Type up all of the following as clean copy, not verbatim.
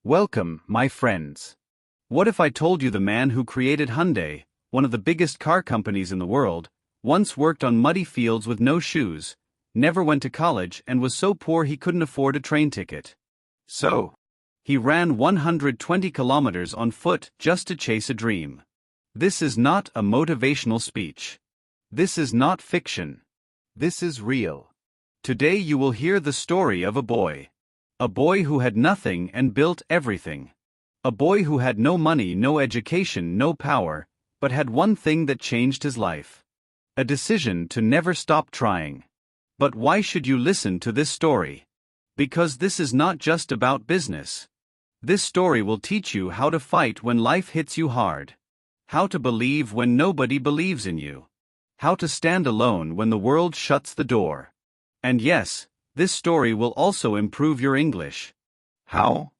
Welcome, my friends. What if I told you the man who created Hyundai, one of the biggest car companies in the world, once worked on muddy fields with no shoes, never went to college, and was so poor he couldn't afford a train ticket? So, he ran 120 kilometers on foot just to chase a dream. This is not a motivational speech. This is not fiction. This is real. Today you will hear the story of a boy. A boy who had nothing and built everything. A boy who had no money, no education, no power, but had one thing that changed his life. A decision to never stop trying. But why should you listen to this story? Because this is not just about business. This story will teach you how to fight when life hits you hard. How to believe when nobody believes in you. How to stand alone when the world shuts the door. And yes, this story will also improve your English. How?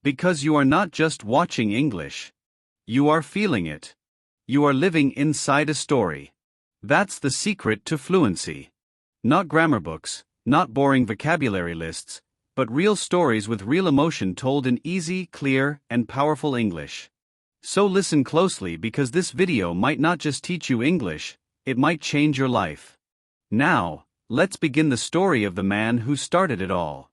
Because you are not just watching English. You are feeling it. You are living inside a story. That's the secret to fluency. Not grammar books, not boring vocabulary lists, but real stories with real emotion told in easy, clear, and powerful English. So listen closely, because this video might not just teach you English, it might change your life. Now, let's begin the story of the man who started it all.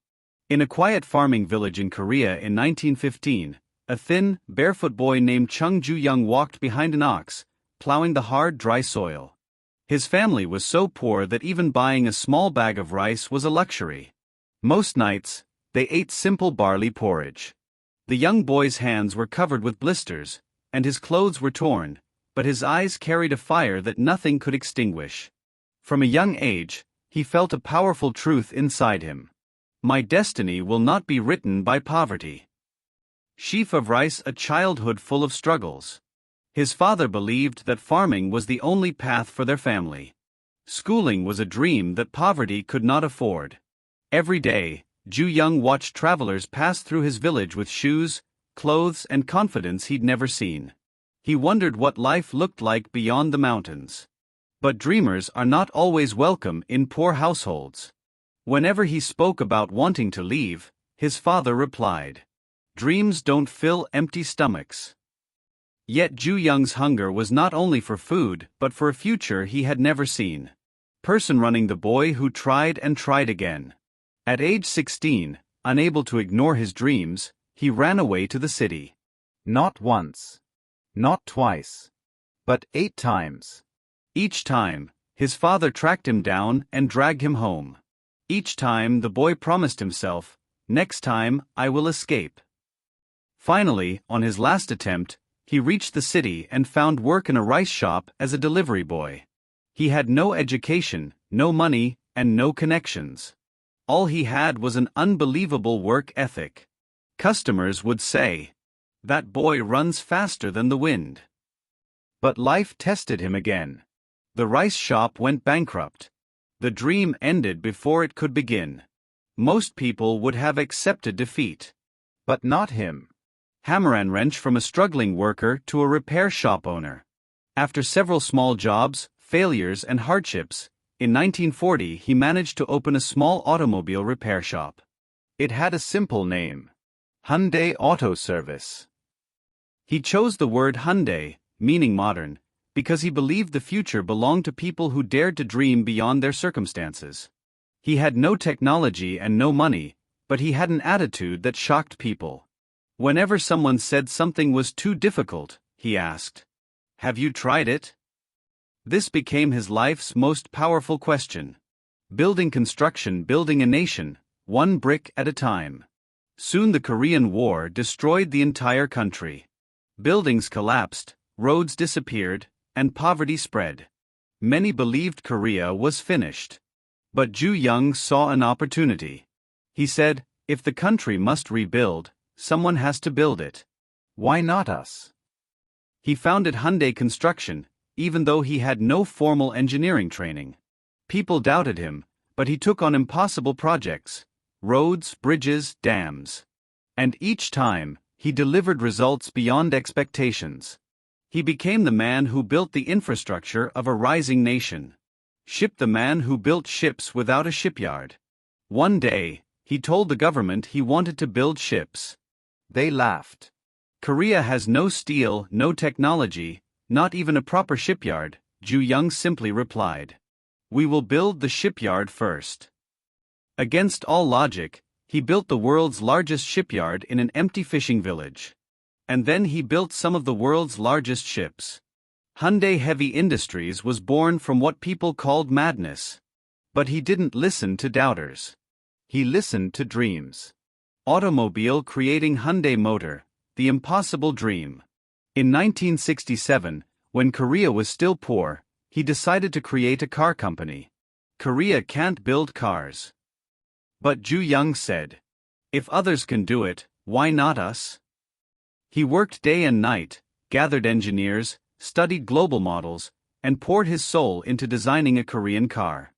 In a quiet farming village in Korea in 1915, a thin, barefoot boy named Chung Ju-young walked behind an ox, plowing the hard, dry soil. His family was so poor that even buying a small bag of rice was a luxury. Most nights, they ate simple barley porridge. The young boy's hands were covered with blisters, and his clothes were torn, but his eyes carried a fire that nothing could extinguish. From a young age, he felt a powerful truth inside him. My destiny will not be written by poverty. Sheaf of rice, a childhood full of struggles. His father believed that farming was the only path for their family. Schooling was a dream that poverty could not afford. Every day, Ju-young watched travelers pass through his village with shoes, clothes, and confidence he'd never seen. He wondered what life looked like beyond the mountains. But dreamers are not always welcome in poor households. Whenever he spoke about wanting to leave, his father replied, "Dreams don't fill empty stomachs." Yet Ju-young's hunger was not only for food, but for a future he had never seen. Person running the boy who tried and tried again. At age 16, unable to ignore his dreams, he ran away to the city. Not once. Not twice. But 8 times. Each time, his father tracked him down and dragged him home. Each time the boy promised himself, "Next time, I will escape." Finally, on his last attempt, he reached the city and found work in a rice shop as a delivery boy. He had no education, no money, and no connections. All he had was an unbelievable work ethic. Customers would say, "That boy runs faster than the wind." But life tested him again. The rice shop went bankrupt. The dream ended before it could begin. Most people would have accepted defeat. But not him. Hammer and wrench from a struggling worker to a repair shop owner. After several small jobs, failures, and hardships, in 1940 he managed to open a small automobile repair shop. It had a simple name: Hyundai Auto Service. He chose the word Hyundai, meaning modern, because he believed the future belonged to people who dared to dream beyond their circumstances. He had no technology and no money, but he had an attitude that shocked people. Whenever someone said something was too difficult, he asked, "Have you tried it?" This became his life's most powerful question. Building construction, building a nation, one brick at a time. Soon the Korean War destroyed the entire country. Buildings collapsed, roads disappeared, and poverty spread. Many believed Korea was finished. But Ju-young saw an opportunity. He said, "If the country must rebuild, someone has to build it. Why not us?" He founded Hyundai Construction, even though he had no formal engineering training. People doubted him, but he took on impossible projects: roads, bridges, dams. And each time, he delivered results beyond expectations. He became the man who built the infrastructure of a rising nation. Ship the man who built ships without a shipyard. One day, he told the government he wanted to build ships. They laughed. Korea has no steel, no technology, not even a proper shipyard, Ju Young simply replied. We will build the shipyard first. Against all logic, he built the world's largest shipyard in an empty fishing village. And then he built some of the world's largest ships. Hyundai Heavy Industries was born from what people called madness. But he didn't listen to doubters. He listened to dreams. Automobile creating Hyundai Motor, the impossible dream. In 1967, when Korea was still poor, he decided to create a car company. Korea can't build cars. But Ju Young said, if others can do it, why not us? He worked day and night, gathered engineers, studied global models, and poured his soul into designing a Korean car.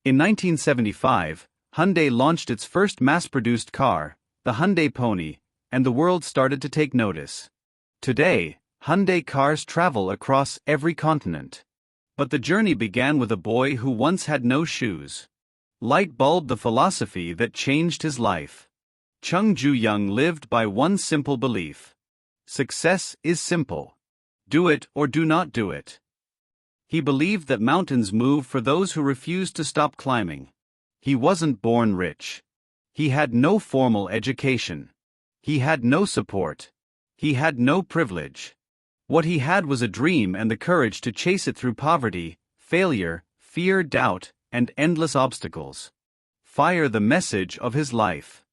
In 1975, Hyundai launched its first mass-produced car, the Hyundai Pony, and the world started to take notice. Today, Hyundai cars travel across every continent. But the journey began with a boy who once had no shoes. Light bulb the philosophy that changed his life. Chung Ju-young lived by one simple belief. Success is simple. Do it or do not do it. He believed that mountains move for those who refuse to stop climbing. He wasn't born rich. He had no formal education. He had no support. He had no privilege. What he had was a dream and the courage to chase it through poverty, failure, fear, doubt, and endless obstacles. Fire the message of his life.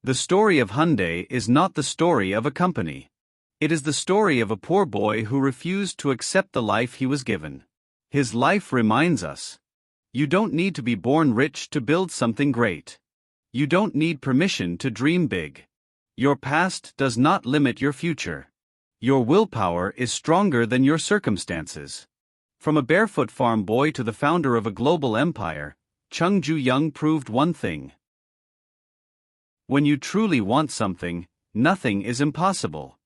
The story of Hyundai is not the story of a company. It is the story of a poor boy who refused to accept the life he was given. His life reminds us. You don't need to be born rich to build something great. You don't need permission to dream big. Your past does not limit your future. Your willpower is stronger than your circumstances. From a barefoot farm boy to the founder of a global empire, Chung Ju-young proved one thing. When you truly want something, nothing is impossible.